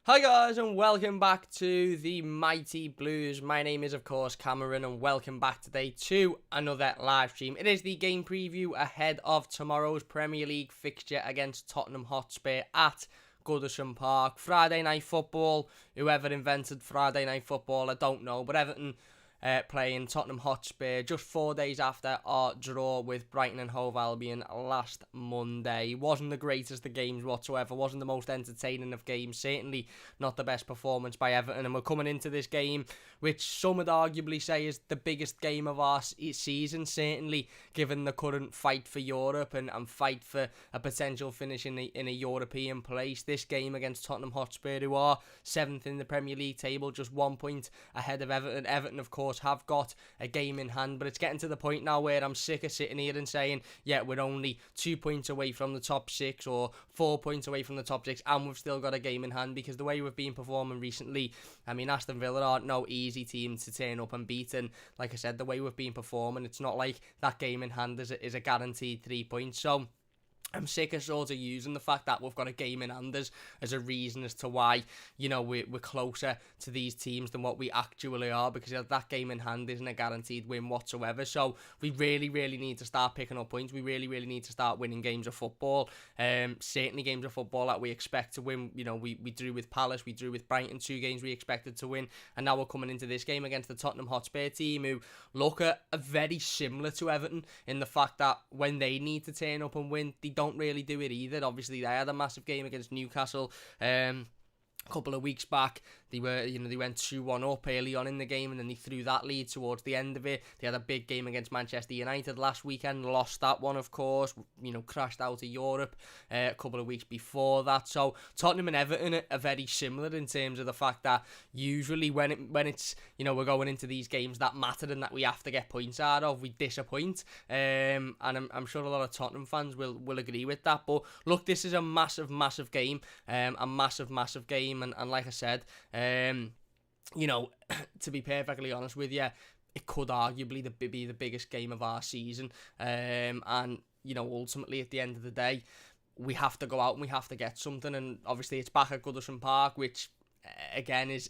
Hi guys and welcome back to the Mighty Blues. My name is of course Cameron and welcome back today to another live stream. It is the game preview ahead of tomorrow's Premier League fixture against Tottenham Hotspur at Goodison Park. Friday night football. Whoever invented Friday night football, I don't know, but Everton playing Tottenham Hotspur just 4 days after our draw with Brighton and Hove Albion last Monday. Wasn't the greatest of games whatsoever, wasn't the most entertaining of games, certainly not the best performance by Everton, and we're coming into this game, which some would arguably say is the biggest game of our season, certainly given the current fight for Europe and fight for a potential finish in a European place. This game against Tottenham Hotspur, who are 7th in the Premier League table, just 1 point ahead of Everton. Everton, of course, have got a game in hand, but it's getting to the point now where I'm sick of sitting here and saying, yeah, we're only 2 points away from the top 6 or 4 points away from the top 6 and we've still got a game in hand, because the way we've been performing recently, I mean, Aston Villa aren't no easy team to turn up and beat, and like I said, the way we've been performing, it's not like that game in hand is a guaranteed 3 points. So I'm sick of sort of using the fact that we've got a game in hand as a reason as to why, you know, we're closer to these teams than what we actually are, because that game in hand isn't a guaranteed win whatsoever. So we really need to start picking up points. We really need to start winning games of football. Certainly games of football that we expect to win. You know, we drew with Palace, we drew with Brighton, 2 games we expected to win, and now we're coming into this game against the Tottenham Hotspur team, who look at very similar to Everton in the fact that when they need to turn up and win, they don't really do it either. Obviously, they had a massive game against Newcastle a couple of weeks back. They went 2-1 up early on in the game, and then they threw that lead towards the end of it. They had a big game against Manchester United last weekend, lost that one, of course, crashed out of Europe a couple of weeks before that. So Tottenham and Everton are very similar in terms of the fact that usually when it's we're going into these games that matter and that we have to get points out of, we disappoint, and I'm sure a lot of Tottenham fans will agree with that. But look, this is a massive game, a massive game, and like I said, to be perfectly honest with you, it could arguably be the biggest game of our season, and ultimately at the end of the day, we have to go out and we have to get something. And obviously it's back at Goodison Park, which again is,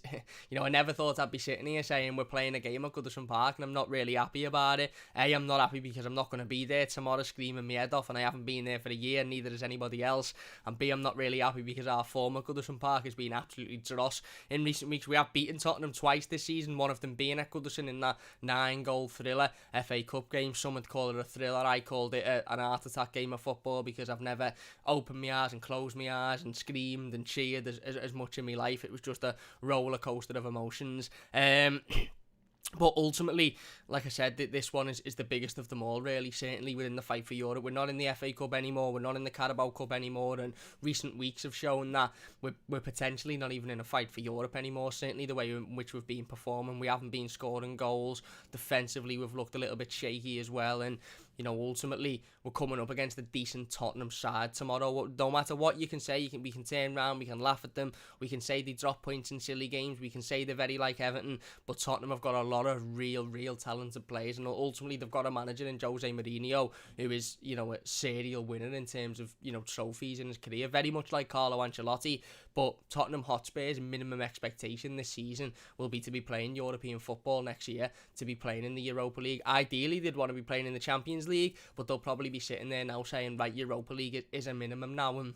I never thought I'd be sitting here saying we're playing a game at Goodison Park, and I'm not really happy about it. A, I'm not happy because I'm not going to be there tomorrow screaming my head off, and I haven't been there for a year, neither has anybody else. And B, I'm not really happy because our form at Goodison Park has been absolutely dross in recent weeks. We have beaten Tottenham twice this season, one of them being at Goodison in that 9-goal thriller FA Cup game. Some would call it a thriller. I called it an heart attack game of football, because I've never opened my eyes and closed my eyes and screamed and cheered as much in my life. It was just a roller coaster of emotions. But ultimately, like I said, this one is the biggest of them all, really, certainly within the fight for Europe. We're not in the FA Cup anymore, we're not in the Carabao Cup anymore, and recent weeks have shown that we're potentially not even in a fight for Europe anymore. Certainly the way in which we've been performing, we haven't been scoring goals. Defensively, we've looked a little bit shaky as well, and ultimately, we're coming up against a decent Tottenham side tomorrow. No matter what you can say, we can turn around, we can laugh at them, we can say they drop points in silly games, we can say they're very like Everton, but Tottenham have got a lot of real talented players, and ultimately they've got a manager in Jose Mourinho who is, a serial winner in terms of, trophies in his career, very much like Carlo Ancelotti. But Tottenham Hotspur's minimum expectation this season will be to be playing European football next year, to be playing in the Europa League. Ideally, they'd want to be playing in the Champions League, but they'll probably be sitting there now saying, right, Europa League is a minimum now. And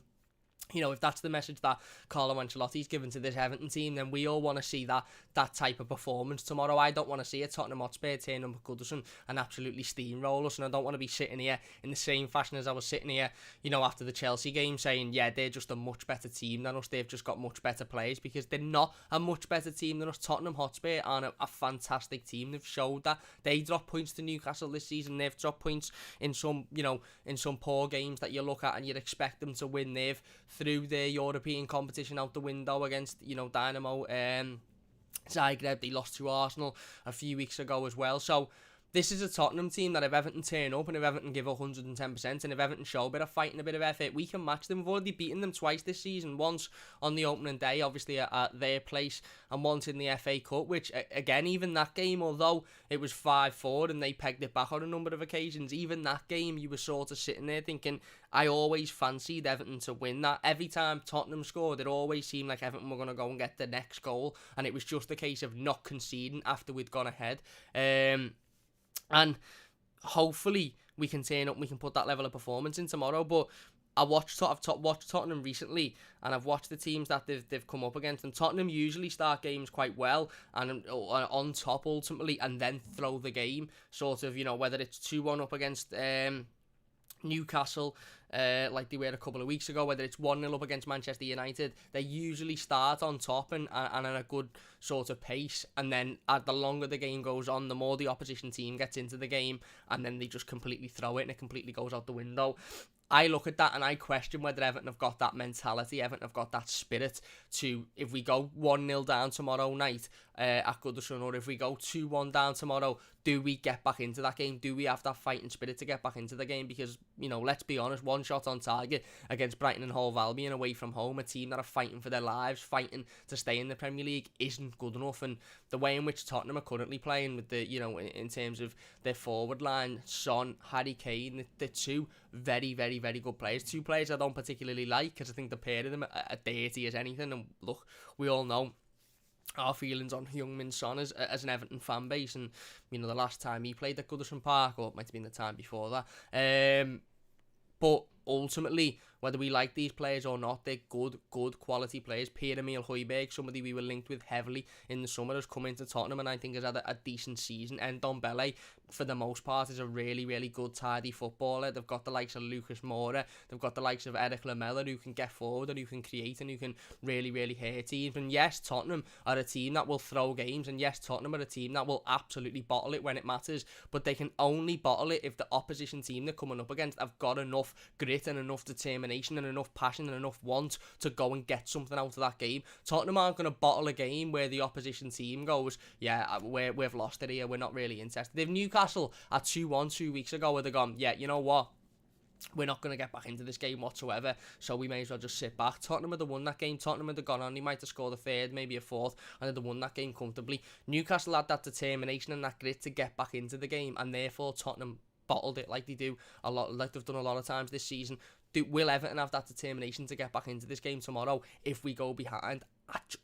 if that's the message that Carlo Ancelotti's given to this Everton team, then we all want to see that type of performance tomorrow. I don't want to see a Tottenham Hotspur turn up at Goodison and absolutely steamroll us, and I don't want to be sitting here in the same fashion as I was sitting here, after the Chelsea game saying, yeah, they're just a much better team than us, they've just got much better players, because they're not a much better team than us. Tottenham Hotspur are a fantastic team. They've showed that. They dropped points to Newcastle this season. They've dropped points in some poor games that you look at and you'd expect them to win. They've threw their European competition out the window against, Dynamo Zagreb. They lost to Arsenal a few weeks ago as well. So this is a Tottenham team that if Everton turn up and if Everton give 110% and if Everton show a bit of fight and a bit of effort, we can match them. We've already beaten them twice this season, once on the opening day, obviously at their place, and once in the FA Cup, which, again, even that game, although it was 5-4 and they pegged it back on a number of occasions, even that game, you were sort of sitting there thinking, I always fancied Everton to win that. Every time Tottenham scored, it always seemed like Everton were going to go and get the next goal, and it was just a case of not conceding after we'd gone ahead. And hopefully we can turn up and we can put that level of performance in tomorrow. But I've watched Tottenham recently, and I've watched the teams that they've come up against, and Tottenham usually start games quite well and on top ultimately, and then throw the game, sort of, whether it's 2-1 up against Newcastle, like they were a couple of weeks ago, whether it's 1-0 up against Manchester United, they usually start on top and at a good sort of pace, and then the longer the game goes on, the more the opposition team gets into the game, and then they just completely throw it and it completely goes out the window. I look at that and I question whether Everton have got that mentality, Everton have got that spirit to, if we go 1-0 down tomorrow night at Goodison, or if we go 2-1 down tomorrow, do we get back into that game? Do we have that fighting spirit to get back into the game? Because, let's be honest, one shot on target against Brighton and Hove Albion away from home, a team that are fighting for their lives, fighting to stay in the Premier League, isn't good enough. And the way in which Tottenham are currently playing with the, in terms of their forward line, Son, Harry Kane, they're two very, very, very good players. Two players I don't particularly like, because I think the pair of them are dirty as anything. And look, we all know our feelings on Heung-min Son as an Everton fan base, and the last time he played at Goodison Park, or it might have been the time before that, but ultimately, whether we like these players or not, they're good quality players. Pierre-Emile Højbjerg, somebody we were linked with heavily in the summer, has come into Tottenham and I think has had a decent season. And Ndombele, for the most part, is a really, really good, tidy footballer. They've got the likes of Lucas Moura, they've got the likes of Eric Lamela, who can get forward and who can create and who can really, really hurt teams. And yes, Tottenham are a team that will throw games, and yes, Tottenham are a team that will absolutely bottle it when it matters, but they can only bottle it if the opposition team they're coming up against have got enough grit and enough determination and enough passion and enough want to go and get something out of that game. Tottenham aren't going to bottle a game where the opposition team goes, yeah, we've lost it here, we're not really interested. If Newcastle at 2-1 2 weeks ago, would have gone, yeah, you know what, we're not going to get back into this game whatsoever, so we may as well just sit back. Tottenham would have won that game. Tottenham would have gone on. They might have scored a third, maybe a fourth, and they'd have won that game comfortably. Newcastle had that determination and that grit to get back into the game, and therefore Tottenham bottled it like they do a lot, like they've done a lot of times this season. Will Everton have that determination to get back into this game tomorrow if we go behind?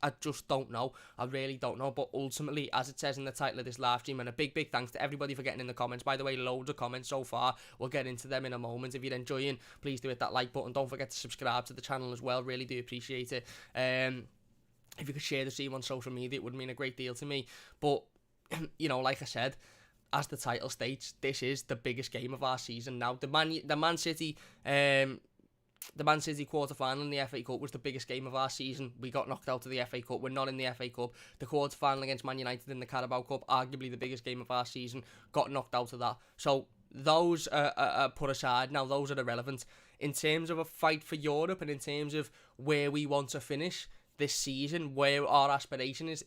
I just don't know. I really don't know. But ultimately, as it says in the title of this live stream, and a big thanks to everybody for getting in the comments. By the way, loads of comments so far. We'll get into them in a moment. If you're enjoying, please do hit that like button. Don't forget to subscribe to the channel as well. Really do appreciate it. If you could share the stream on social media, it would mean a great deal to me. But, like I said, as the title states, this is the biggest game of our season now. The Man City quarter-final in the FA Cup was the biggest game of our season. We got knocked out of the FA Cup. We're not in the FA Cup. The quarter-final against Man United in the Carabao Cup, arguably the biggest game of our season, got knocked out of that. So those are put aside now. Those are irrelevant. In terms of a fight for Europe and in terms of where we want to finish this season, where our aspiration is,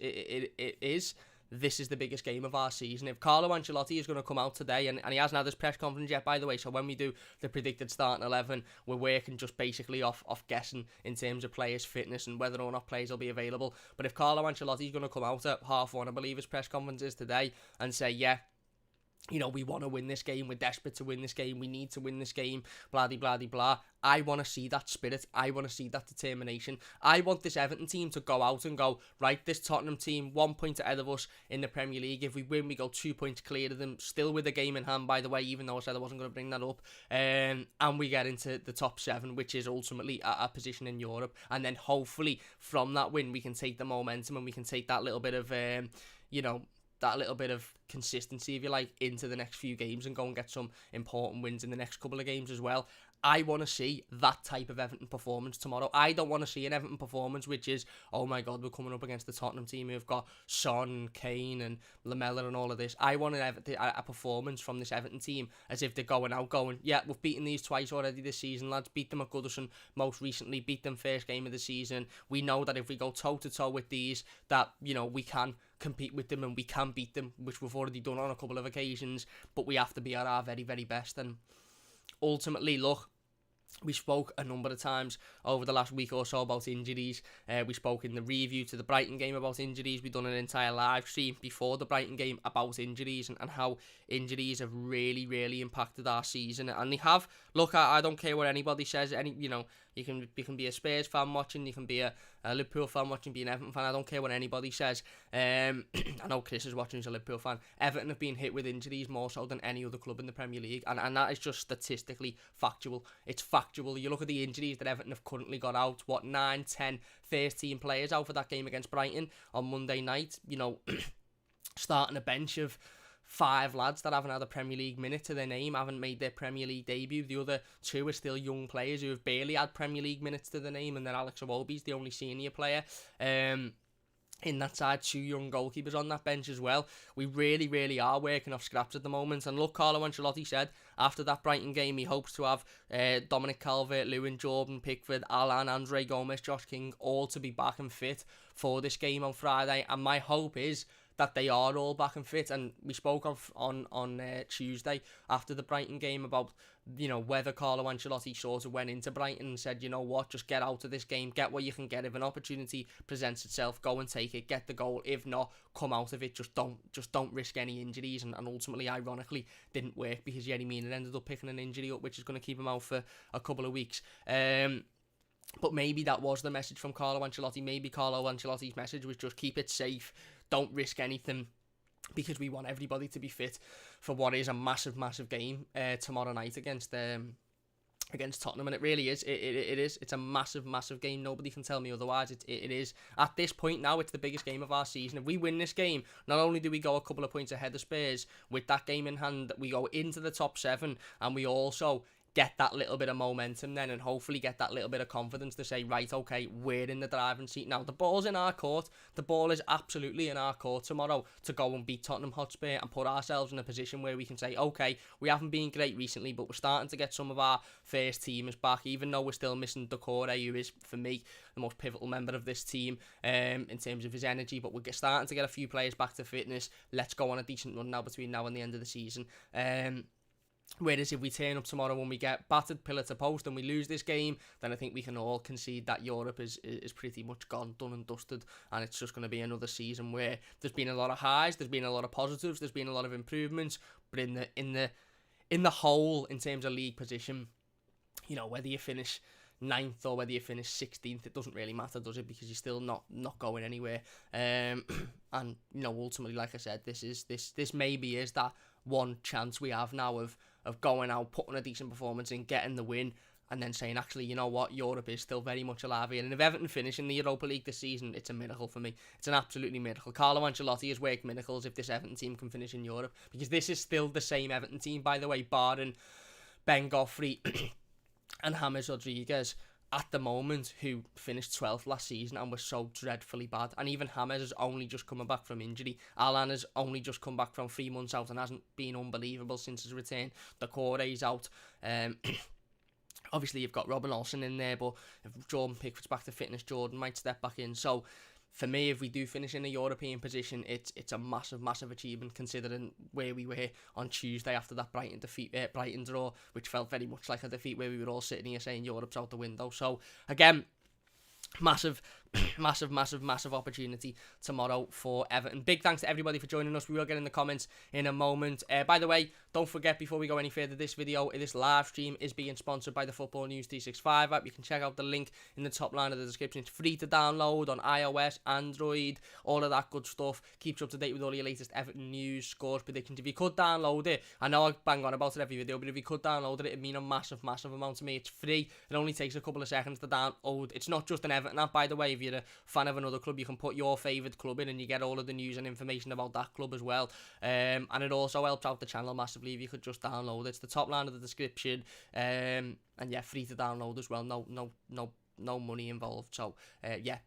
this is the biggest game of our season. If Carlo Ancelotti is going to come out today, and he hasn't had his press conference yet, by the way, so when we do the predicted starting 11, we're working just basically off guessing in terms of players' fitness and whether or not players will be available. But if Carlo Ancelotti is going to come out at 1:30, I believe his press conference is today, and say, yeah, we want to win this game, we're desperate to win this game, we need to win this game, blah, blah, blah, blah. I want to see that spirit, I want to see that determination. I want this Everton team to go out and go, right, this Tottenham team, 1 point ahead of us in the Premier League. If we win, we go 2 points clear of them, still with the game in hand, by the way, even though I said I wasn't going to bring that up. And we get into the top 7, which is ultimately a position in Europe. And then hopefully from that win, we can take the momentum and we can take that little bit of, that little bit of consistency, if you like, into the next few games and go and get some important wins in the next couple of games as well. I want to see that type of Everton performance tomorrow. I don't want to see an Everton performance which is, oh my God, we're coming up against the Tottenham team who've got Son, Kane and Lamela and all of this. I want a performance from this Everton team as if they're going, yeah, we've beaten these twice already this season, lads. Beat them at Goodison most recently, beat them first game of the season. We know that if we go toe-to-toe with these, that, we can compete with them and we can beat them, which we've already done on a couple of occasions, but we have to be at our very, very best. And ultimately, look, We spoke a number of times over the last week or so about injuries. We spoke in the review to the Brighton game about injuries. We've done an entire live stream before the Brighton game about injuries and how injuries have really, really impacted our season. And they have. Look, I don't care what anybody says. You can be a Spurs fan watching, you can be a Liverpool fan watching, be an Everton fan. I don't care what anybody says. I know Chris is watching, he's a Liverpool fan. Everton have been hit with injuries more so than any other club in the Premier League, and that is just statistically factual. It's factual. You look at the injuries that Everton have currently got out, 9, 10, 13 players out for that game against Brighton on Monday night, starting a bench of 5 lads that haven't had a Premier League minute to their name, haven't made their Premier League debut. The other 2 are still young players who have barely had Premier League minutes to their name, and then Alex Iwobi's the only senior player. In that side, 2 young goalkeepers on that bench as well. We really, really are working off scraps at the moment. And look, Carlo Ancelotti said after that Brighton game, he hopes to have Dominic Calvert-Lewin, Jordan Pickford, Alan, Andre Gomez, Josh King, all to be back and fit for this game on Friday. And my hope is that they are all back and fit. And we spoke on Tuesday after the Brighton game about whether Carlo Ancelotti sort of went into Brighton and said, just get out of this game, get what you can get. If an opportunity presents itself, go and take it, get the goal. If not, come out of it. Just don't risk any injuries. And ultimately, ironically, didn't work because Yerry Mina ended up picking an injury up, which is going to keep him out for a couple of weeks. But maybe that was the message from Carlo Ancelotti. Maybe Carlo Ancelotti's message was just keep it safe, don't risk anything, because we want everybody to be fit for what is a massive, massive game tomorrow night against Tottenham. And it really is. It is. It's a massive, massive game. Nobody can tell me otherwise. It is. At this point now, it's the biggest game of our season. If we win this game, not only do we go a couple of points ahead of Spurs, with that game in hand, we go into the top 7, and we also get that little bit of momentum then, and hopefully get that little bit of confidence to say, right, okay, we're in the driving seat now. The ball's in our court. The ball is absolutely in our court tomorrow to go and beat Tottenham Hotspur and put ourselves in a position where we can say, okay, we haven't been great recently, but we're starting to get some of our first teamers back, even though we're still missing Decore, who is, for me, the most pivotal member of this team in terms of his energy. But we're starting to get a few players back to fitness. Let's go on a decent run now between now and the end of the season. Whereas if we turn up tomorrow and we get battered pillar to post and we lose this game, then I think we can all concede that Europe is pretty much gone, done and dusted, and it's just going to be another season where there's been a lot of highs, there's been a lot of positives, there's been a lot of improvements, but in the whole, in terms of league position, whether you finish 9th or whether you finish 16th, it doesn't really matter, does it? Because you're still not going anywhere. And ultimately, like I said, this maybe is that one chance we have now of going out, putting a decent performance in, getting the win, and then saying, actually, you know what, Europe is still very much alive here. And if Everton finish in the Europa League this season, it's a miracle for me. It's an absolutely miracle. Carlo Ancelotti has worked miracles if this Everton team can finish in Europe, because this is still the same Everton team, by the way, barring Ben Godfrey and James Rodriguez at the moment, who finished 12th last season and was so dreadfully bad. And even James has only just come back from injury. Alan has only just come back from 3 months out and hasn't been unbelievable since his return. Decore's out. Obviously, you've got Robin Olsen in there, but if Jordan Pickford's back to fitness, Jordan might step back in. So, for me, if we do finish in a European position, it's a massive, massive achievement, considering where we were on Tuesday after that Brighton draw, which felt very much like a defeat, where we were all sitting here saying Europe's out the window. So, again, massive opportunity tomorrow for Everton. Big thanks to everybody for joining us. We will get in the comments in a moment. By the way, don't forget, before we go any further, this live stream is being sponsored by the Football News 365 app. You can check out the link in the top line of the description. It's free to download on iOS, Android, all of that good stuff. Keeps you up to date with all your latest Everton news, scores, predictions. If you could download it, I know I bang on about it every video, but if you could download it, it'd mean a massive amount to me. It's free. It only takes a couple of seconds to download. It's not just an Everton app, by the way. If you're a fan of another club, you can put your favourite club in and you get all of the news and information about that club as well. And it also helps out the channel massively if you could just download it. It's the top line of the description. And yeah, free to download as well. No money involved. So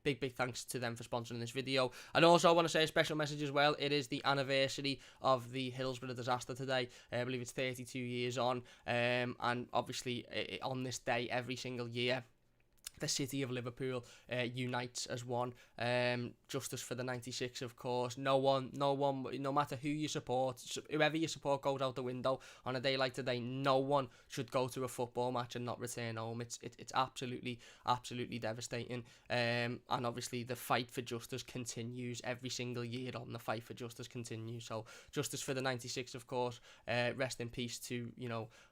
big thanks to them for sponsoring this video. And also I want to say a special message as well. It is the anniversary of the Hillsborough disaster today. I believe it's 32 years on. And obviously on this day every single year, the city of Liverpool unites as one. Justice for the 96, of course. No one, no matter who you support, whoever you support goes out the window on a day like today. No one should go to a football match and not return home. It's absolutely devastating. And obviously the fight for justice continues every single year. The fight for justice continues. So justice for the 96, of course. Rest in peace to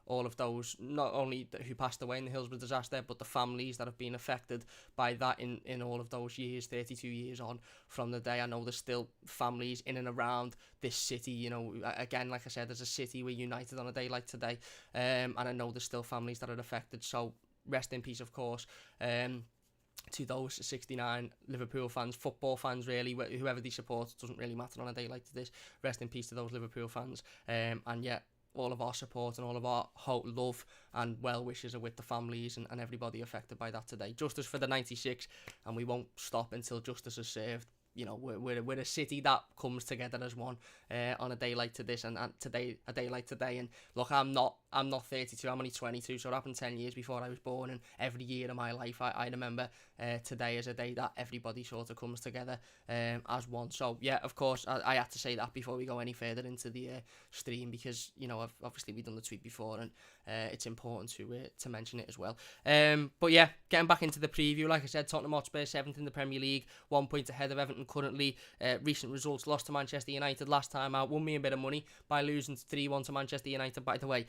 all of those, not only who passed away in the Hillsborough disaster, but the families that have been affected by that in all of those years, 32 years on from the day. I know there's still families in and around this city. Again, like I said, there's a city, we're united on a day like today, and I know there's still families that are affected. So rest in peace, of course, to those 69 Liverpool fans, football fans really, whoever they support, it doesn't really matter on a day like this. Rest in peace to those Liverpool fans, and yeah, all of our support and all of our hope, love and well wishes are with the families and everybody affected by that today. Justice for the 96, and we won't stop until justice is served. We're a city that comes together as one on a day like this, and today, a day like today. And look, I'm not 32, I'm only 22, so it happened 10 years before I was born, and every year of my life I remember today as a day that everybody sort of comes together as one. So yeah, of course, I had to say that before we go any further into the stream, because obviously we've done the tweet before, and it's important to mention it as well. But yeah, getting back into the preview, like I said, Tottenham Hotspur 7th in the Premier League, 1 point ahead of Everton currently. Recent results: lost to Manchester United last time out, won me a bit of money by losing 3-1 to Manchester United, by the way.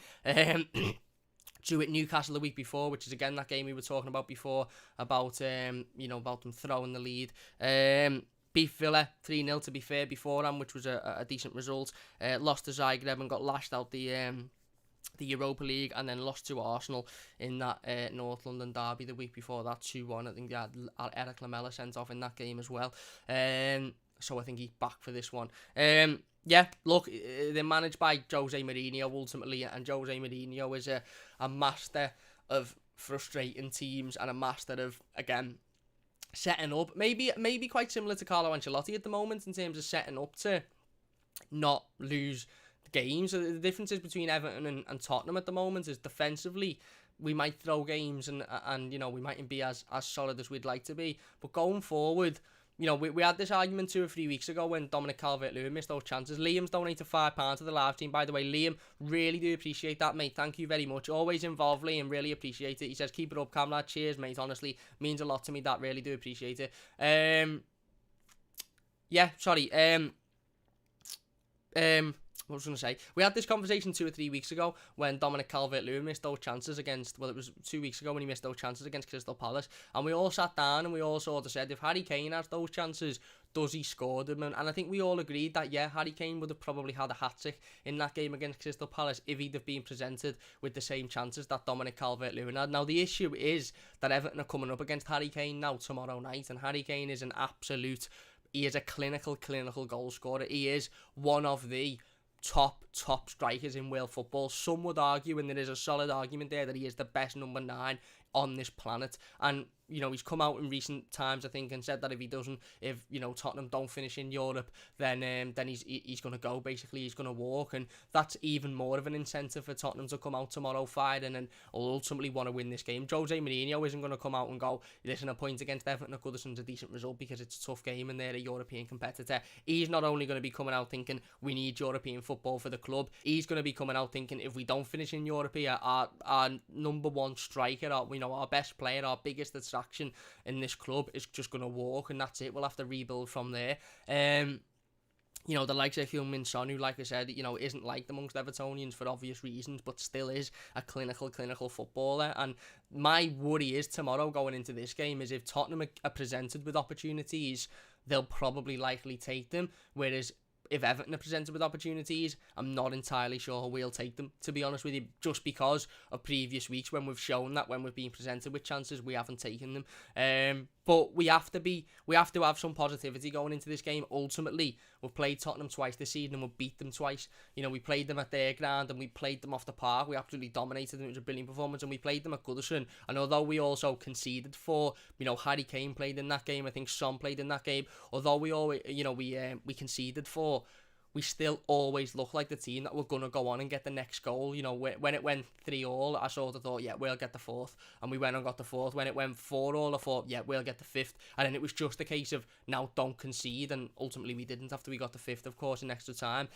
Drew at Newcastle the week before, which is again that game we were talking about before, about about them throwing the lead. Beat Villa 3-0 to be fair beforehand, which was a decent result. Lost to Zagreb and got lashed out the Europa League, and then lost to Arsenal in that North London derby the week before that, 2-1. I think they had Eric Lamela sent off in that game as well. So I think he's back for this one. Yeah, look, they're managed by Jose Mourinho ultimately, and Jose Mourinho is a master of frustrating teams and a master of, again, setting up. Maybe quite similar to Carlo Ancelotti at the moment in terms of setting up to not lose games. So the differences between Everton and Tottenham at the moment is defensively we might throw games and we mightn't be as solid as we'd like to be, but going forward, we had this argument 2 or 3 weeks ago when Dominic Calvert-Lewin missed those chances. Liam's donated £5 to the live team, by the way. Liam, really do appreciate that, mate. Thank you very much. Always involved, Liam. Really appreciate it. He says, keep it up, Cam, lad. Cheers, mate. Honestly, means a lot to me. That really do appreciate it. What was I going to say? We had this conversation 2 or 3 weeks ago when Dominic Calvert-Lewin missed those chances against, it was 2 weeks ago when he missed those chances against Crystal Palace, and we all sat down and we all sort of said, if Harry Kane has those chances, does he score them? And I think we all agreed that, yeah, Harry Kane would have probably had a hat-trick in that game against Crystal Palace if he'd have been presented with the same chances that Dominic Calvert-Lewin had. Now, the issue is that Everton are coming up against Harry Kane now tomorrow night, and Harry Kane is he is a clinical goal scorer. He is one of the top strikers in world football. Some would argue, and there is a solid argument there, that he is the best number 9 on this planet. And he's come out in recent times, I think, and said that if Tottenham don't finish in Europe, then he's going to go. Basically, he's going to walk, and that's even more of an incentive for Tottenham to come out tomorrow fighting and ultimately want to win this game. Jose Mourinho isn't going to come out and go, listen, a point against Everton or Goodison's a decent result because it's a tough game and they're a European competitor. He's not only going to be coming out thinking we need European football for the club, he's going to be coming out thinking if we don't finish in Europe here, our number 1 striker, our best player, our biggest attraction in this club is just going to walk, and that's it. We'll have to rebuild from there. The likes of Heung-min Son, who, like I said, isn't liked amongst Evertonians for obvious reasons, but still is a clinical footballer. And my worry is tomorrow going into this game is if Tottenham are presented with opportunities, they'll probably likely take them, whereas if Everton are presented with opportunities, I'm not entirely sure we'll take them, to be honest with you, just because of previous weeks when we've shown that when we've been presented with chances, we haven't taken them. But we have to have some positivity going into this game. Ultimately, we've played Tottenham twice this season and we've beat them twice. We played them at their ground and we played them off the park. We absolutely dominated them. It was a brilliant performance, and we played them at Goodison. And although we also conceded for, Harry Kane played in that game, I think Son played in that game. Although we conceded for, we still always look like the team that were going to go on and get the next goal. You know, when it went 3-3, I sort of thought, yeah, we'll get the fourth. And we went and got the fourth. When it went 4-4, I thought, yeah, we'll get the fifth. And then it was just a case of, now don't concede. And ultimately we didn't after we got the fifth, of course, in extra time.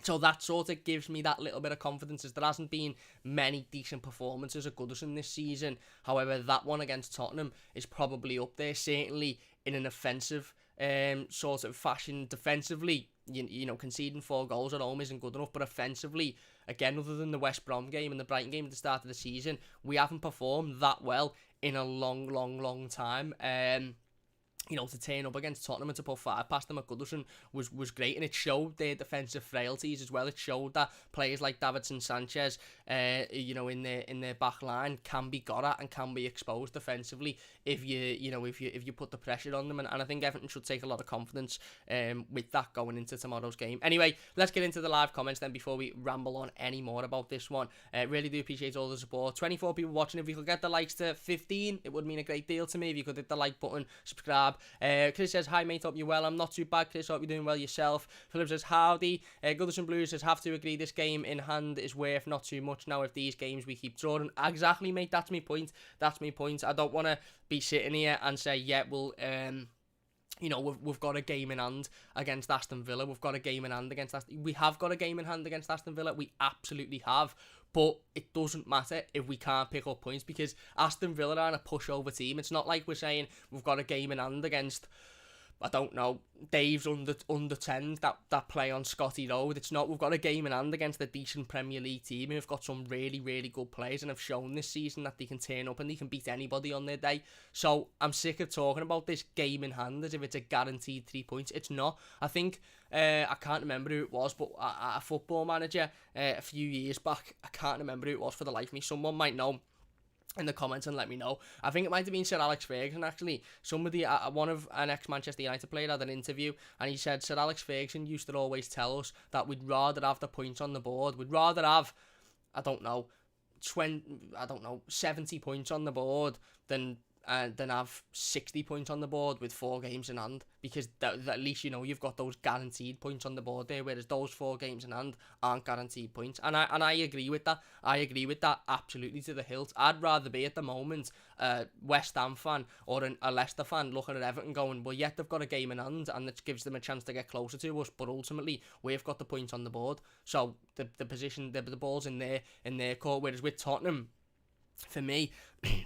So that sort of gives me that little bit of confidence, as there hasn't been many decent performances at Goodison this season. However, that one against Tottenham is probably up there, certainly in an offensive sort of fashion. Defensively, you know, conceding 4 goals at home isn't good enough, but offensively, again, other than the West Brom game and the Brighton game at the start of the season, we haven't performed that well in a long time. You know, to turn up against Tottenham and to put 5 past them at Goodison was great, and it showed their defensive frailties as well. It showed that players like Davinson Sanchez, you know, in their back line can be got at and can be exposed defensively if you put the pressure on them. And I think Everton should take a lot of confidence with that going into tomorrow's game. Anyway, let's get into the live comments then before we ramble on any more about this one. Really do appreciate all the support. 24 people watching. If we could get the likes to 15, it would mean a great deal to me. If you could hit the like button, subscribe. Chris says, hi mate, hope you're well. I'm not too bad, Chris, hope you're doing well yourself. Philip says, howdy. Goodison Blues says, have to agree, this game in hand is worth not too much now if these games we keep drawing. Exactly, mate, that's my point. I don't want to be sitting here and say, yeah, well, you know, we've got a game in hand against Aston Villa. We have got a game in hand against Aston Villa. We absolutely have. But it doesn't matter if we can't pick up points, because Aston Villa are a pushover team. It's not like we're saying we've got a game in hand against, I don't know, Dave's under 10s that play on Scotty Road. It's not. We've got a game in hand against a decent Premier League team who've got some really good players and have shown this season that they can turn up and they can beat anybody on their day. So I'm sick of talking about this game in hand as if it's a guaranteed 3 points. It's not. I think I can't remember who it was, but a Football Manager a few years back, I can't remember who it was for the life of me. Someone might know in the comments and let me know. I think it might have been Sir Alex Ferguson, actually. Somebody, one of an ex-Manchester United player had an interview, and he said Sir Alex Ferguson used to always tell us that we'd rather have the points on the board. We'd rather have, 70 points on the board than have 60 points on the board with 4 games in hand, because at least, you know, you've got those guaranteed points on the board there, whereas those 4 games in hand aren't guaranteed points. And I agree with that. I agree with that absolutely to the hilt. I'd rather be at the moment a West Ham fan or a Leicester fan looking at Everton going, well, yet they've got a game in hand and it gives them a chance to get closer to us, but ultimately we've got the points on the board, so the position, the ball's in their court. Whereas with Tottenham, for me,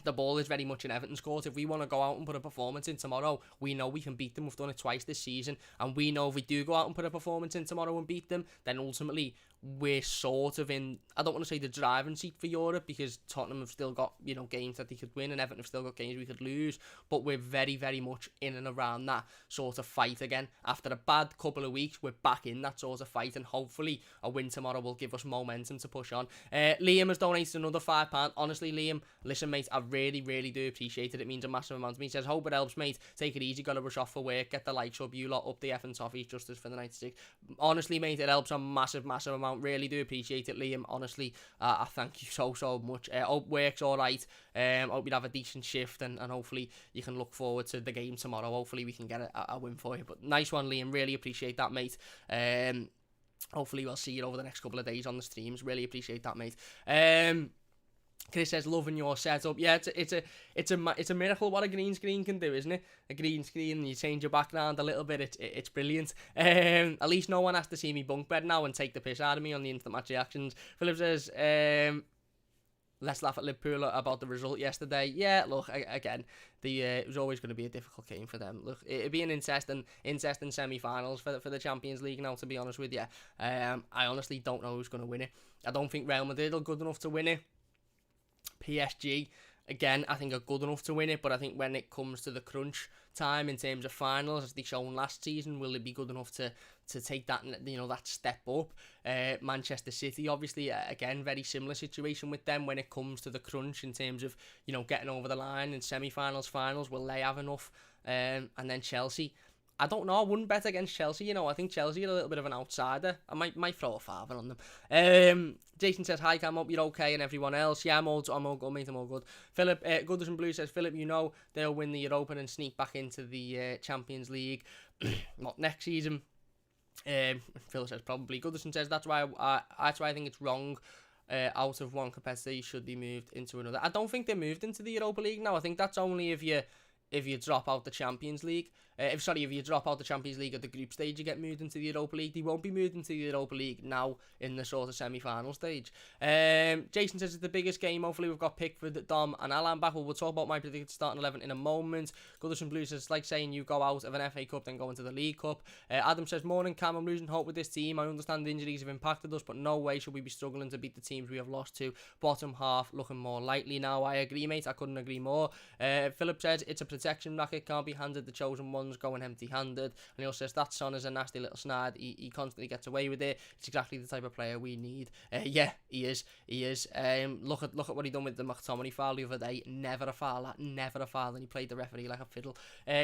the ball is very much in Everton's court. If we want to go out and put a performance in tomorrow, we know we can beat them. We've done it twice this season, and we know if we do go out and put a performance in tomorrow and beat them, then ultimately we're sort of in, I don't want to say the driving seat for Europe, because Tottenham have still got, you know, games that they could win, and Everton have still got games we could lose, but we're very much in and around that sort of fight again. After a bad couple of weeks, we're back in that sort of fight, and hopefully a win tomorrow will give us momentum to push on. Liam has donated another £5. Honestly, Liam, listen, mate, I really do appreciate it. It means a massive amount to me. He says, hope it helps, mate. Take it easy, gotta rush off for work, get the likes up, you lot up the effing toffees, justice for the 96. Honestly, mate, it helps a massive amount. Really do appreciate it, Liam. Honestly, I thank you so much. Hope work's alright. Hope you have a decent shift, and hopefully you can look forward to the game tomorrow. Hopefully we can get a win for you. But nice one, Liam. Really appreciate that, mate. Hopefully we'll see you over the next couple of days on the streams. Really appreciate that, mate. Chris says, loving your setup. Yeah, it's a miracle what a green screen can do, isn't it? A green screen, you change your background a little bit, it's brilliant. At least no one has to see me bunk bed now and take the piss out of me on the instant match reactions. Philip says, let's laugh at Liverpool about the result yesterday. Yeah, look, again, it was always going to be a difficult game for them. Look, it'd be an interesting semi-finals for the Champions League now, to be honest with you. I honestly don't know who's going to win it. I don't think Real Madrid are good enough to win it. PSG, again, I think are good enough to win it, but I think when it comes to the crunch time in terms of finals, as they shown last season, will they be good enough to take that, you know, that step up? Manchester City, obviously, again, very similar situation with them when it comes to the crunch in terms of, you know, getting over the line in semi-finals, finals. Will they have enough? And then Chelsea, I don't know. I wouldn't bet against Chelsea. You know, I think Chelsea are a little bit of an outsider. I might throw a father on them. Jason says, hi Cam, hope you're okay, and everyone else. Yeah, I'm all good, mate, I'm all good. Philip, Goodison Blue says, Philip, you know they'll win the Europa and sneak back into the Champions League. Not next season. Phil says probably. Goodison says that's why I think it's wrong. Out of one competitor, you should be moved into another. I don't think they're moved into the Europa League now. I think that's only if you drop out the Champions League. If you drop out the Champions League at the group stage, you get moved into the Europa League. They won't be moved into the Europa League now in the sort of semi-final stage. Jason says it's the biggest game. Hopefully we've got Pickford, Dom and Alan back. We'll talk about my predicted starting 11 in a moment. Goodison Blues says it's like saying you go out of an FA Cup then go into the League Cup. Adam says, morning Cam, I'm losing hope with this team. I understand the injuries have impacted us, but no way should we be struggling to beat the teams we have lost to. Bottom half looking more likely now. I agree, mate. I couldn't agree more. Philip says it's a protection racket, can't be handed. The chosen ones going empty-handed. And he also says that Son is a nasty little snide. He constantly gets away with it. It's exactly the type of player we need. Yeah, he is. Look at what he done with the McTominay foul the other day. Never a foul, and he played the referee like a fiddle.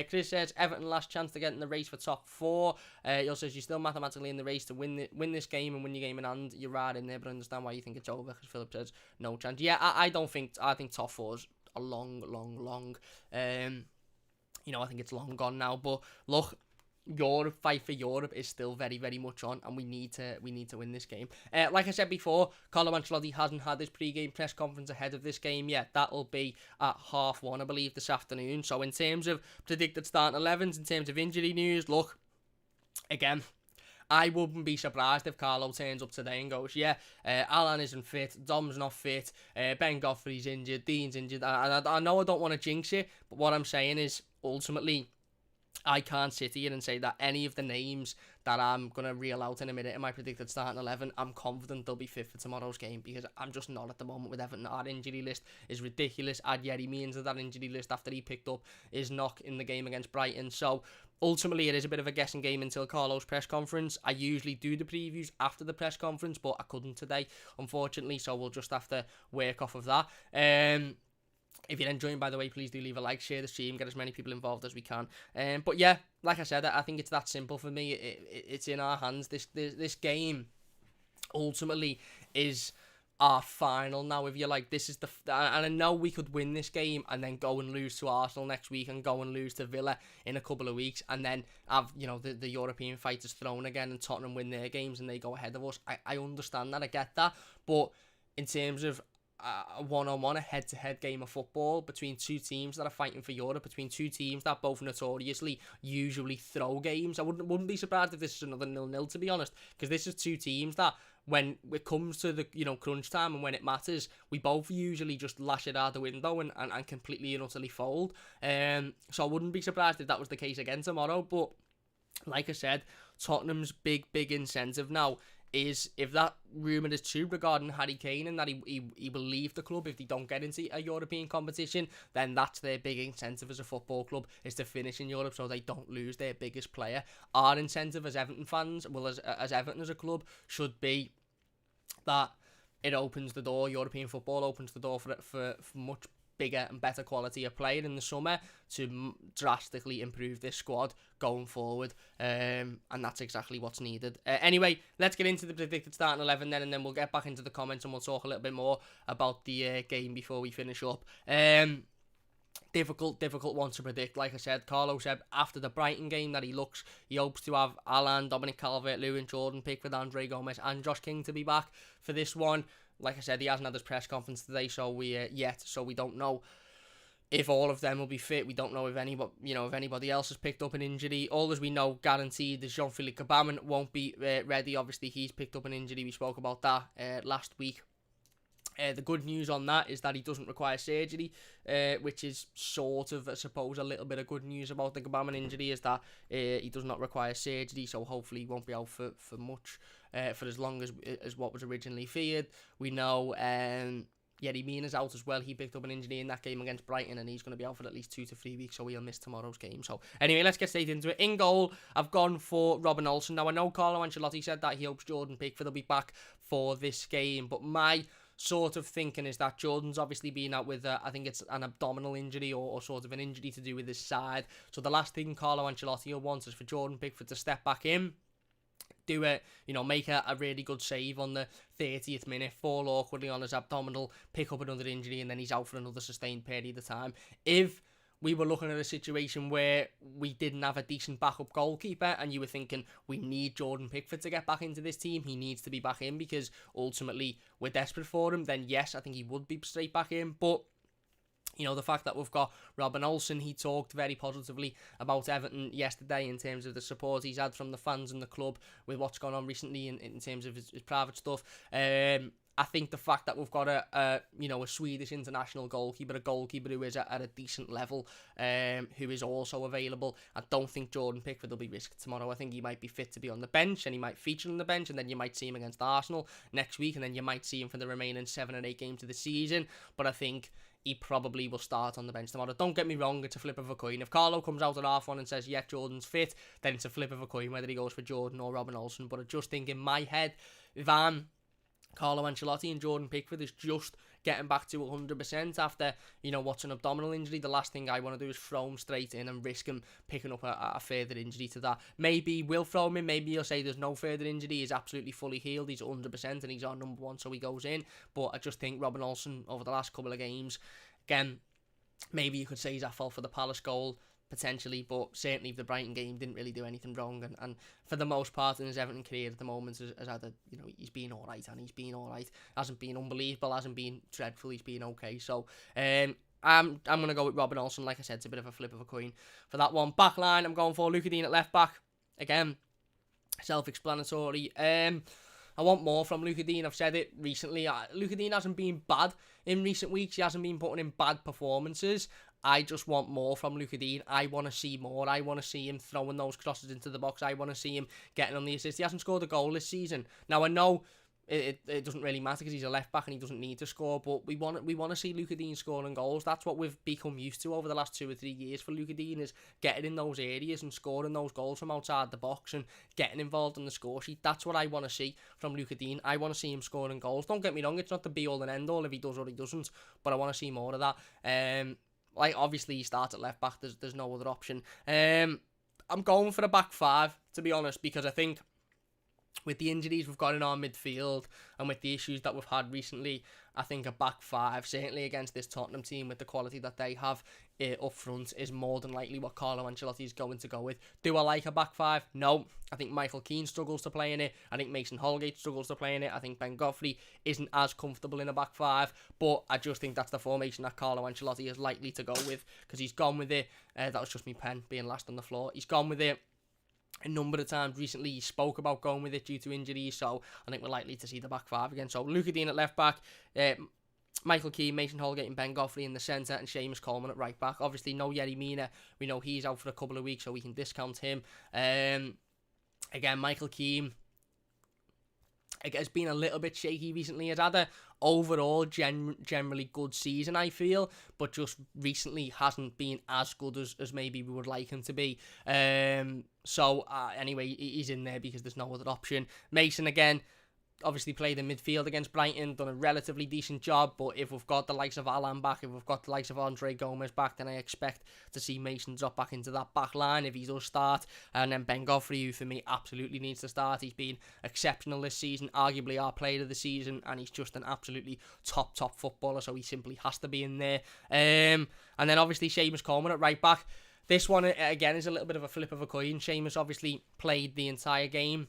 Chris says Everton last chance to get in the race for top 4. He also says you're still mathematically in the race to win this game and win your game in hand. You're right in there, but I understand why you think it's over. Because Philip says no chance. Yeah, I think top 4's a long. I think it's long gone now. But look, Europe, fight for Europe is still very, very much on, and we need to win this game. Like I said before, Carlo Ancelotti hasn't had his pre-game press conference ahead of this game yet. That'll be at 1:30, I believe, this afternoon. So in terms of predicted starting 11s, in terms of injury news, look, again, I wouldn't be surprised if Carlo turns up today and goes, Alan isn't fit, Dom's not fit, Ben Godfrey's injured, Dean's injured. I know I don't want to jinx it, but what I'm saying is, ultimately, I can't sit here and say that any of the names that I'm going to reel out in a minute in my predicted starting 11, I'm confident they'll be fit for tomorrow's game, because I'm just not at the moment with Everton. Our injury list is ridiculous. Add Yerry Means to that injury list after he picked up his knock in the game against Brighton. So ultimately it is a bit of a guessing game until Carlo's press conference. I usually do the previews after the press conference, but I couldn't today, unfortunately, so we'll just have to work off of that. If you're enjoying, by the way, please do leave a like, share the stream, get as many people involved as we can. But yeah, like I said, I think it's that simple for me. It's in our hands. This game ultimately is our final now. If you're like, this is and I know we could win this game and then go and lose to Arsenal next week and go and lose to Villa in a couple of weeks and then have, the European fighters thrown again and Tottenham win their games and they go ahead of us. I understand that, I get that, but in terms of a one-on-one, a head-to-head game of football between two teams that are fighting for Europe, between two teams that both notoriously usually throw games. I wouldn't be surprised if this is another 0-0, to be honest, because this is two teams that, when it comes to the crunch time and when it matters, we both usually just lash it out the window and completely and utterly fold. So I wouldn't be surprised if that was the case again tomorrow. But like I said, Tottenham's big incentive now is, if that rumour is true regarding Harry Kane and that he will leave the club if they don't get into a European competition, then that's their big incentive as a football club, is to finish in Europe so they don't lose their biggest player. Our incentive as Everton fans, well, as Everton as a club, should be that it opens the door, European football opens the door for much bigger and better quality of player in the summer to drastically improve this squad going forward, and that's exactly what's needed. Anyway, let's get into the predicted starting 11 then, and then we'll get back into the comments and we'll talk a little bit more about the game before we finish up. Difficult one to predict. Like I said, Carlo said after the Brighton game that he hopes to have Alan, Dominic Calvert-Lewin, Jordan Pickford, Andre Gomez and Josh King to be back for this one. Like I said, he hasn't had his press conference today, so we don't know if all of them will be fit. We don't know if anybody else has picked up an injury. All as we know, guaranteed, is Jean-Philippe Gbamin won't be ready. Obviously, he's picked up an injury. We spoke about that last week. The good news on that is that he doesn't require surgery, which is sort of, I suppose, a little bit of good news about the Gbamin injury, is that he does not require surgery, so hopefully he won't be out for much, for as long as what was originally feared. We know Yerry Mina is out as well. He picked up an injury in that game against Brighton, and he's going to be out for at least 2 to 3 weeks, so he'll miss tomorrow's game. So anyway, let's get straight into it. In goal, I've gone for Robin Olsen. Now, I know Carlo Ancelotti said that he hopes Jordan Pickford will be back for this game, but my sort of thinking is that Jordan's obviously been out with, I think it's an abdominal injury or sort of an injury to do with his side. So the last thing Carlo Ancelotti will want is for Jordan Pickford to step back in, do it, make a really good save on the 30th minute, fall awkwardly on his abdominal, pick up another injury, and then he's out for another sustained period of time. If we were looking at a situation where we didn't have a decent backup goalkeeper, and you were thinking, we need Jordan Pickford to get back into this team. He needs to be back in because ultimately we're desperate for him. Then yes, I think he would be straight back in. But you know, the fact that we've got Robin Olsen, he talked very positively about Everton yesterday in terms of the support he's had from the fans and the club with what's gone on recently in terms of his private stuff. I think the fact that we've got a Swedish international goalkeeper, a goalkeeper who is at a decent level, who is also available. I don't think Jordan Pickford will be risked tomorrow. I think he might be fit to be on the bench, and he might feature on the bench, and then you might see him against Arsenal next week, and then you might see him for the remaining 7 or 8 games of the season. But I think he probably will start on the bench tomorrow. Don't get me wrong, it's a flip of a coin. If Carlo comes out at half one and says, yeah, Jordan's fit, then it's a flip of a coin whether he goes for Jordan or Robin Olsen. But I just think in my head, if I'm Carlo Ancelotti and Jordan Pickford is just getting back to 100% after, what's an abdominal injury, the last thing I want to do is throw him straight in and risk him picking up a further injury to that. Maybe we'll throw him in, maybe he'll say there's no further injury, he's absolutely fully healed, he's 100% and he's our number one, so he goes in. But I just think Robin Olsen, over the last couple of games, again, maybe you could say he's at fault for the Palace goal, potentially, but certainly the Brighton game didn't really do anything wrong, and for the most part in his Everton career at the moment has had he's been alright, and he's been alright, hasn't been unbelievable, hasn't been dreadful, he's been okay. So I'm going to go with Robin Olsen. Like I said, it's a bit of a flip of a coin for that one. Back line, I'm going for Luca Dean at left back. Again, self-explanatory. I want more from Luca Dean. I've said it recently. Luca Dean hasn't been bad in recent weeks. He hasn't been putting in bad performances. I just want more from Luca Dean. I want to see more. I want to see him throwing those crosses into the box. I want to see him getting on the assist. He hasn't scored a goal this season. Now, I know it doesn't really matter because he's a left back and he doesn't need to score, but we want to see Luca Dean scoring goals. That's what we've become used to over the last 2 or 3 years for Luca Dean, is getting in those areas and scoring those goals from outside the box and getting involved in the score sheet. That's what I want to see from Luca Dean. I want to see him scoring goals. Don't get me wrong, it's not the be all and end all if he does or he doesn't, but I want to see more of that. Obviously he starts at left back, there's no other option. I'm going for a back five, to be honest, because I think with the injuries we've got in our midfield and with the issues that we've had recently, I think a back five, certainly against this Tottenham team with the quality that they have up front, is more than likely what Carlo Ancelotti is going to go with. Do I like a back five? No. I think Michael Keane struggles to play in it. I think Mason Holgate struggles to play in it. I think Ben Godfrey isn't as comfortable in a back five, but I just think that's the formation that Carlo Ancelotti is likely to go with, because he's gone with it. That was just me pen being last on the floor. He's gone with it a number of times recently. He spoke about going with it due to injuries, so I think we're likely to see the back five again. So Luca Dean at left back, Michael Keane, Mason Holgate and Ben Godfrey in the centre, and Seamus Coleman at right back. Obviously no Yerry Mina, we know he's out for a couple of weeks, so we can discount him. Again, Michael Keane has been a little bit shaky recently. He's had a overall generally good season, I feel, but just recently hasn't been as good as maybe we would like him to be. So anyway, he's in there because there's no other option. Mason, again, obviously played in midfield against Brighton, done a relatively decent job, but if we've got the likes of Alan back, if we've got the likes of Andre Gomez back, then I expect to see Mason drop back into that back line if he does start. And then Ben Godfrey, who for me absolutely needs to start. He's been exceptional this season, arguably our player of the season, and he's just an absolutely top footballer, so he simply has to be in there. And then obviously Seamus Coleman at right back. This one, again, is a little bit of a flip of a coin. Seamus obviously played the entire game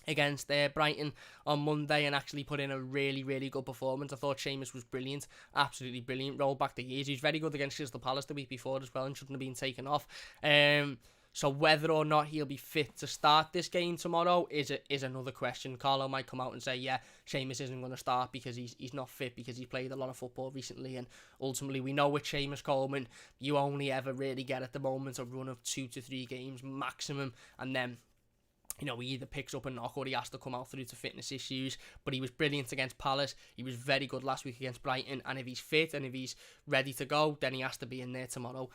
against Brighton on Monday and actually put in a really, really good performance. I thought Seamus was brilliant, absolutely brilliant. Rolled back the years. He was very good against Crystal Palace the week before as well and shouldn't have been taken off. So whether or not he'll be fit to start this game tomorrow is another question. Carlo might come out and say, yeah, Seamus isn't going to start because he's not fit, because he's played a lot of football recently, and ultimately we know with Seamus Coleman, you only ever really get at the moment a run of 2 to 3 games maximum, and then he either picks up a knock or he has to come out through to fitness issues. But he was brilliant against Palace. He was very good last week against Brighton. And if he's fit and if he's ready to go, then he has to be in there tomorrow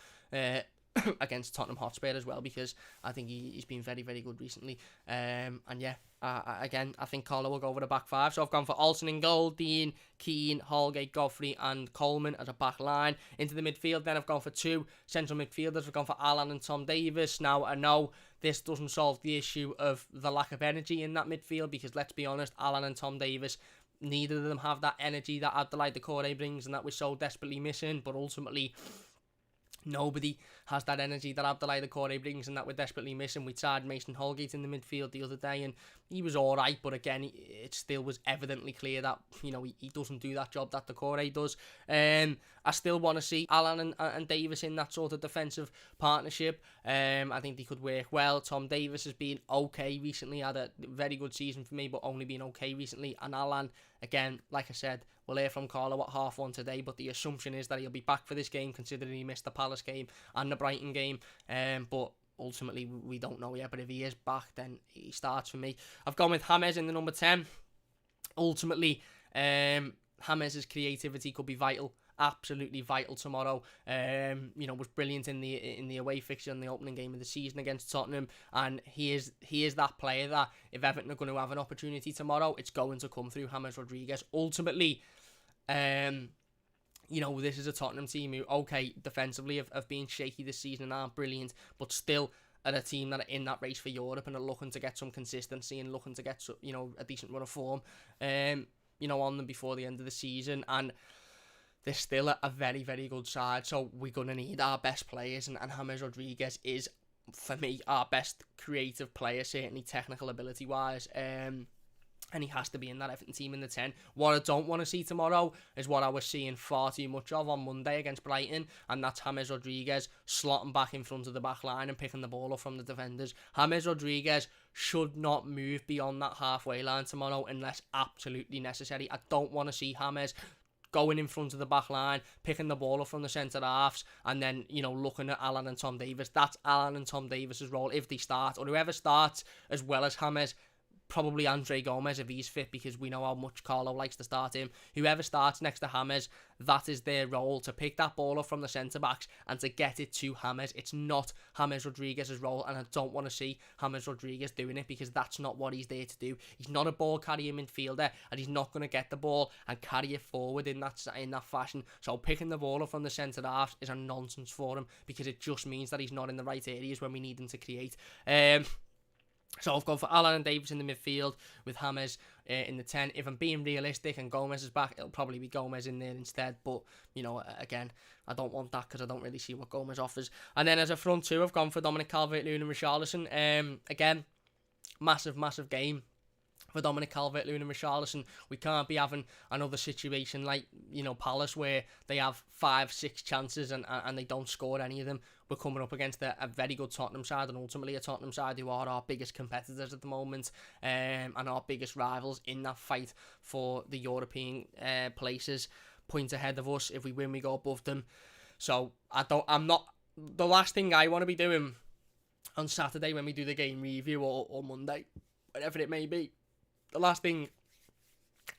against Tottenham Hotspur as well, because I think he's been very, very good recently. And yeah, again, I think Carlo will go over the back five. So I've gone for Olsen in goal, Dean, Keane, Holgate, Godfrey and Coleman as a back line. Into the midfield, then I've gone for 2 central midfielders. I've gone for Alan and Tom Davis. Now, I know this doesn't solve the issue of the lack of energy in that midfield, because let's be honest, Alan and Tom Davis, neither of them have that energy that Abdoulaye Doucouré brings and that we're so desperately missing. But ultimately, Nobody has that energy that Abdoulaye Doucouré brings, and that we're desperately missing. We tried Mason Holgate in the midfield the other day, and he was all right, but again, it still was evidently clear that he doesn't do that job that Doucouré does. I still want to see Alan and Davis in that sort of defensive partnership. I think they could work well. Tom Davis has been okay recently, had a very good season for me, but only been okay recently. And Alan, again, like I said, we'll hear from Carlo at 1:30 today, but the assumption is that he'll be back for this game, considering he missed the Palace game and the Brighton game. But ultimately, we don't know yet. But if he is back, then he starts for me. I've gone with James in the number 10. Ultimately, James' creativity could be vital. Absolutely vital tomorrow. Was brilliant in the away fixture in the opening game of the season against Tottenham, and he is that player that if Everton are going to have an opportunity tomorrow, it's going to come through James Rodriguez. Ultimately, this is a Tottenham team who, okay, defensively have been shaky this season and aren't brilliant, but still are a team that are in that race for Europe and are looking to get some consistency and looking to get a decent run of form on them before the end of the season. And they're still a very, very good side, so we're going to need our best players, and James Rodriguez is, for me, our best creative player, certainly technical ability-wise, and he has to be in that Everton team in the 10. What I don't want to see tomorrow is what I was seeing far too much of on Monday against Brighton, and that's James Rodriguez slotting back in front of the back line and picking the ball up from the defenders. James Rodriguez should not move beyond that halfway line tomorrow unless absolutely necessary. I don't want to see James going in front of the back line, picking the ball up from the centre halves, and then, looking at Alan and Tom Davis. That's Alan and Tom Davis's role if they start, or whoever starts as well as James. Probably Andre Gomez if he's fit, because we know how much Carlo likes to start him. Whoever starts next to James, that is their role, to pick that ball up from the centre-backs and to get it to James. It's not James Rodriguez's role, and I don't want to see James Rodriguez doing it, because that's not what he's there to do. He's not a ball-carrying midfielder, and he's not going to get the ball and carry it forward in that fashion. So picking the ball up from the centre-halves is a nonsense for him, because it just means that he's not in the right areas when we need him to create. So I've gone for Alan and Davis in the midfield with James in the 10. If I'm being realistic and Gomez is back, it'll probably be Gomez in there instead. But, again, I don't want that because I don't really see what Gomez offers. And then as a front two, I've gone for Dominic Calvert-Lewin and Richarlison. Again, massive game for Dominic Calvert-Lewin and Richarlison. We can't be having another situation like, Palace, where they have 5-6 chances and they don't score any of them. We're coming up against a very good Tottenham side, and ultimately a Tottenham side who are our biggest competitors at the moment, and our biggest rivals in that fight for the European places. Point ahead of us. If we win, we go above them. So the last thing I want to be doing on Saturday when we do the game review, or Monday, whatever it may be, the last thing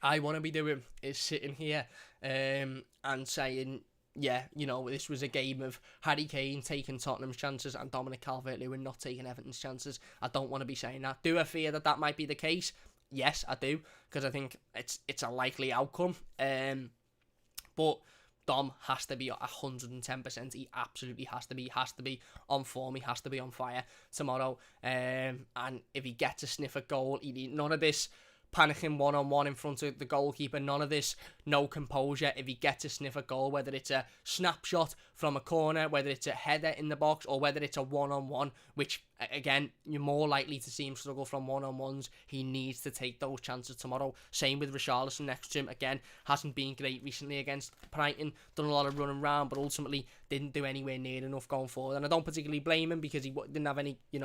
I want to be doing is sitting here and saying, this was a game of Harry Kane taking Tottenham's chances and Dominic Calvert-Lewin not taking Everton's chances. I don't want to be saying that. Do I fear that might be the case? Yes, I do, because I think it's a likely outcome. But Dom has to be 110%. He absolutely has to be. He has to be on form. He has to be on fire tomorrow. And if he gets a sniff at goal, he need none of this panicking one-on-one in front of the goalkeeper, none of this no composure. If he gets a sniff at goal, whether it's a snapshot from a corner, whether it's a header in the box, or whether it's a one-on-one, which, again, you're more likely to see him struggle from one-on-ones, he needs to take those chances tomorrow. Same with Richarlison next to him. Again, hasn't been great recently against Brighton, done a lot of running around, but ultimately didn't do anywhere near enough going forward. And I don't particularly blame him, because he didn't have any, he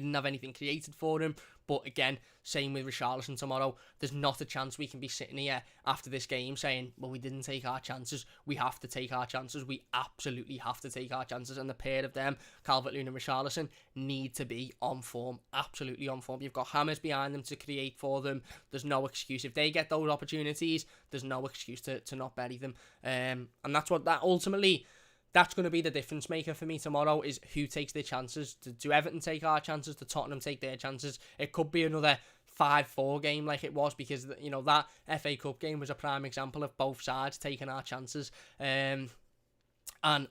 didn't have anything created for him. But again, same with Richarlison tomorrow. There's not a chance we can be sitting here after this game saying, well, we didn't take our chances. We have to take our chances. We absolutely have to take our chances. And the pair of them, Calvert-Lewin and Richarlison, need to be on form. Absolutely on form. You've got James behind them to create for them. There's no excuse. If they get those opportunities, there's no excuse to not bury them. And that's ultimately... That's going to be the difference maker for me tomorrow, is who takes their chances. Do Everton take our chances? Do Tottenham take their chances? It could be another 5-4 game like it was, because, that FA Cup game was a prime example of both sides taking our chances. And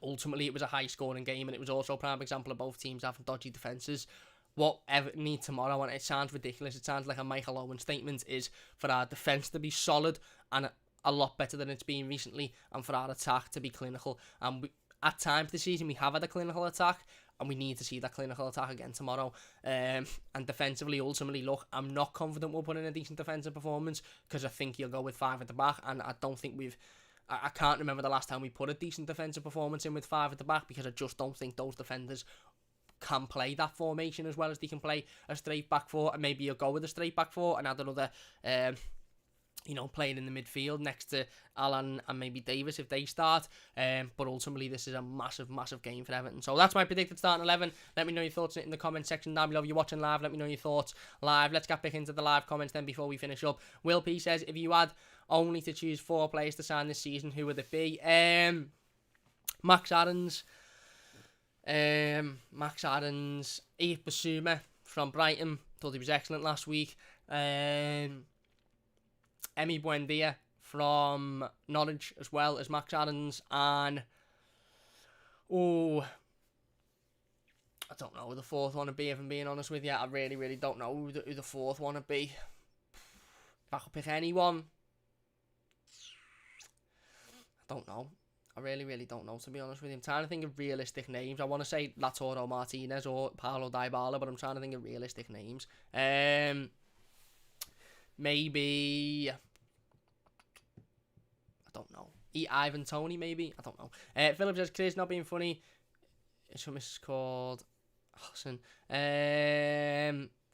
ultimately it was a high-scoring game, and it was also a prime example of both teams having dodgy defences. What Everton need tomorrow, and it sounds ridiculous, it sounds like a Michael Owen statement, is for our defence to be solid and a lot better than it's been recently, and for our attack to be clinical. And at times this season we have had a clinical attack, and we need to see that clinical attack again tomorrow. And defensively, ultimately, look, I'm not confident we'll put in a decent defensive performance, because I think you'll go with 5 at the back, and I don't think I can't remember the last time we put a decent defensive performance in with 5 at the back, because I just don't think those defenders can play that formation as well as they can play a straight back 4, and maybe you'll go with a straight back 4 and add another playing in the midfield next to Alan and maybe Davis if they start. But ultimately, this is a massive, massive game for Everton. So that's my predicted starting 11. Let me know your thoughts in the comment section down below. If you're watching live, let me know your thoughts live. Let's get back into the live comments then before we finish up. Will P says, if you had only to choose 4 players to sign this season, who would it be? Max Aarons, Ian Basuma from Brighton. Thought he was excellent last week. Emi Buendia from Norwich as well as Max Aarons, and I don't know who the 4th one would be, if I'm being honest with you. I really, really don't know who the 4th one would be. If I could pick anyone, I don't know. I really, really don't know, to be honest with you. I'm trying to think of realistic names. I want to say Lautaro Martinez or Paulo Dybala, but I'm trying to think of realistic names. Maybe, I don't know. Ivan Toney, maybe? I don't know. Philip says, Chris, not being funny. It's from Mrs. called Hassan.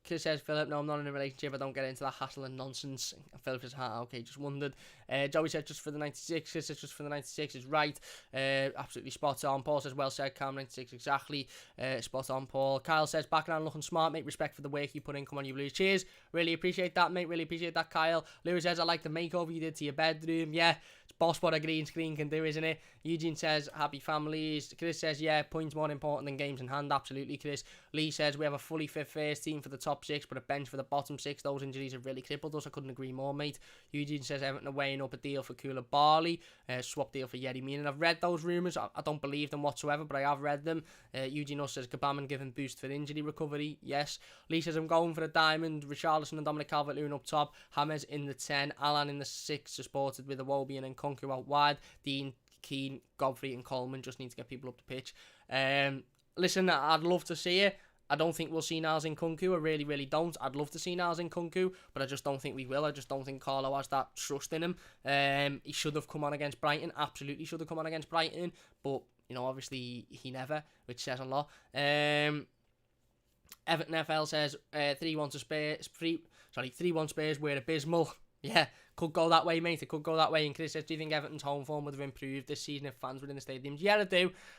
Chris says, Philip, no, I'm not in a relationship. I don't get into that hassle and nonsense. And Philip says, okay, just wondered. Joey says, just for the 96. Chris says, just for the 96 is right. Absolutely spot on. Paul says, well said, Cam 96, exactly. Spot on, Paul. Kyle says, background looking smart, mate. Respect for the work you put in. Come on, you Blues. Cheers. Really appreciate that, mate. Really appreciate that, Kyle. Lewis says, I like the makeover you did to your bedroom. Yeah, it's boss what a green screen can do, isn't it? Eugene says, happy families. Chris says, yeah, points more important than games in hand. Absolutely, Chris. Lee says, we have a fully fit first team for the top 6, but a bench for the bottom 6. Those injuries have really crippled us. I couldn't agree more, mate. Eugene says, Everton are weighing up a deal for Kula Barley. Swap deal for Yerry Mina. I've read those rumours. I don't believe them whatsoever, but I have read them. Eugene also says, Gabaman given boost for injury recovery. Yes. Lee says, I'm going for a diamond. Richarlison and Dominic Calvert-Lewin up top. James in the 10. Alan in the 6, supported with Iwobi and Nkunku out wide. Dean, Keane, Godfrey and Coleman just need to get people up the pitch. Listen, I'd love to see it. I don't think we'll see Niles Nkunku. I really, really don't. I'd love to see Niles Nkunku, but I just don't think we will. I just don't think Carlo has that trust in him. He should have come on against Brighton. Absolutely should have come on against Brighton. But, obviously he never, which says a lot. Everton FL says 3-1 to Spurs. 3-1 Spurs were abysmal. Yeah, could go that way, mate. It could go that way. And Chris says, do you think Everton's home form would have improved this season if fans were in the stadiums? Yeah,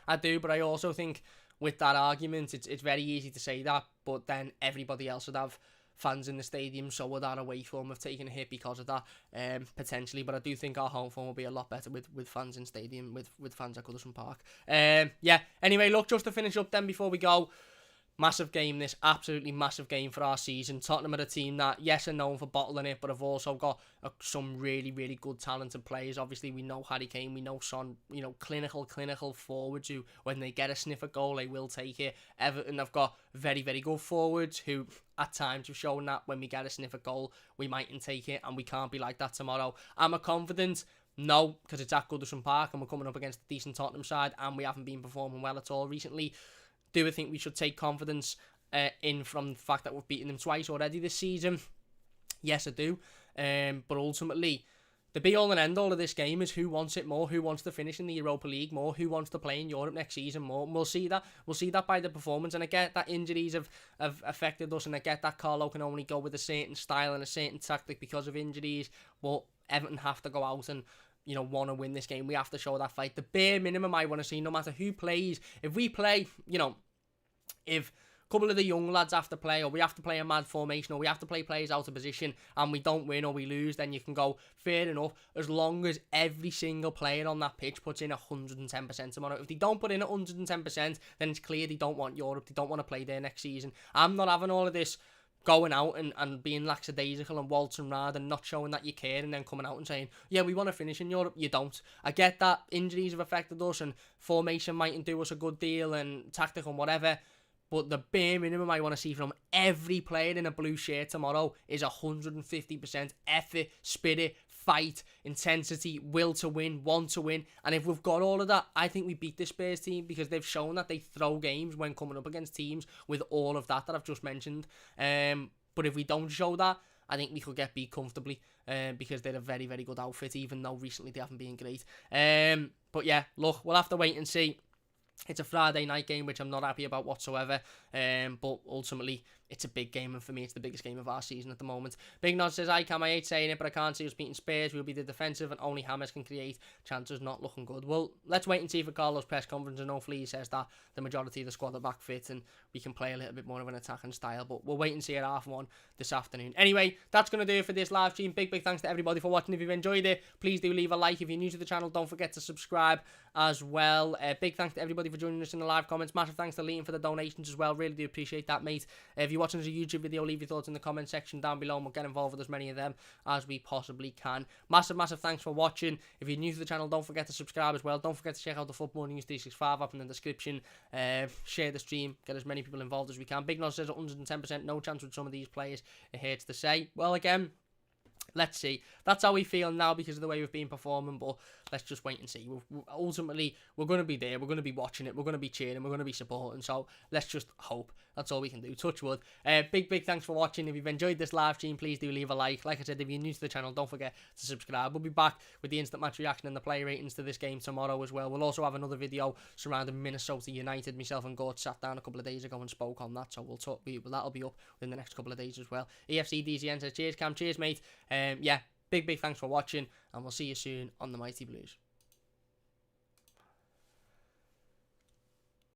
I do. But I also think with that argument, it's very easy to say that. But then everybody else would have fans in the stadium, so would our away form have taken a hit because of that, potentially. But I do think our home form will be a lot better with fans in stadium, with fans at Goodison Park. Yeah, anyway, look, just to finish up then before we go, massive game this, absolutely massive game for our season. Tottenham are a team that, yes, are known for bottling it, but have also got some really, really good talented players. Obviously, we know Harry Kane, we know Son, clinical forwards who, when they get a sniff at goal, they will take it. Everton have got very, very good forwards who, at times, have shown that when we get a sniff at goal, we mightn't take it, and we can't be like that tomorrow. Am I confident? No, because it's at Goodison Park, and we're coming up against a decent Tottenham side, and we haven't been performing well at all recently. Do I think we should take confidence in from the fact that we've beaten them twice already this season? Yes, I do. But ultimately, the be-all and end-all of this game is who wants it more, who wants to finish in the Europa League more, who wants to play in Europe next season more. And we'll see that. We'll see that by the performance. And I get that injuries have affected us, and I get that Carlo can only go with a certain style and a certain tactic because of injuries. But Everton have to go out and want to win this game. We have to show that fight. The bare minimum I want to see, no matter who plays. If we play, if a couple of the young lads have to play, or we have to play a mad formation, or we have to play players out of position, and we don't win or we lose, then you can go, fair enough, as long as every single player on that pitch puts in 110% tomorrow. If they don't put in 110%, then it's clear they don't want Europe, they don't want to play there next season. I'm not having all of this going out and being lackadaisical and waltzing around and not showing that you care, and then coming out and saying, yeah, we want to finish in Europe. You don't. I get that injuries have affected us and formation mightn't do us a good deal and tactic and whatever, but the bare minimum I want to see from every player in a blue shirt tomorrow is 150% effort, spirit, fight, intensity, will to win, want to win. And if we've got all of that, I think we beat this Spurs team, because they've shown that they throw games when coming up against teams with all of that I've just mentioned. But if we don't show that, I think we could get beat comfortably, because they're a very, very good outfit, even though recently they haven't been great. But yeah, look, we'll have to wait and see. It's a Friday night game, which I'm not happy about whatsoever. But ultimately, it's a big game, and for me, it's the biggest game of our season at the moment. Big Nod says, I hate saying it, but I can't see us beating Spurs. We'll be the defensive, and only Hammers can create. Chances not looking good. Well, let's wait and see for Carlo's press conference, and hopefully he says that the majority of the squad are back fit, and we can play a little bit more of an attacking style. But we'll wait and see at 1:30 this afternoon. Anyway, that's going to do it for this live stream. Big thanks to everybody for watching. If you've enjoyed it, please do leave a like. If you're new to the channel, don't forget to subscribe as well. Big thanks to everybody for joining us in the live comments. Massive thanks to Liam for the donations as well. Really do appreciate that, mate. If you're watching as a YouTube video, leave your thoughts in the comment section down below, and we'll get involved with as many of them as we possibly can. Massive thanks for watching. If you're new to the channel, don't forget to subscribe as well. Don't forget to check out the Football News 365 app in the description. Share the stream, get as many people involved as we can. Big Nod says 110%, no chance with some of these players. It hurts to say. Well, again, let's see. That's how we feel now because of the way we've been performing, but let's just wait and see. Ultimately, we're going to be there. We're going to be watching it. We're going to be cheering. We're going to be supporting. So let's just hope. That's all we can do. Touch wood. Big thanks for watching. If you've enjoyed this live stream, please do leave a like. Like I said, if you're new to the channel, don't forget to subscribe. We'll be back with the instant match reaction and the player ratings to this game tomorrow as well. We'll also have another video surrounding Minnesota United. Myself and Gord sat down a couple of days ago and spoke on that. So we'll talk. That'll be up within the next couple of days as well. EFC DZN says, cheers, Cam. Cheers, mate. Yeah. Big thanks for watching, and we'll see you soon on the Mighty Blues.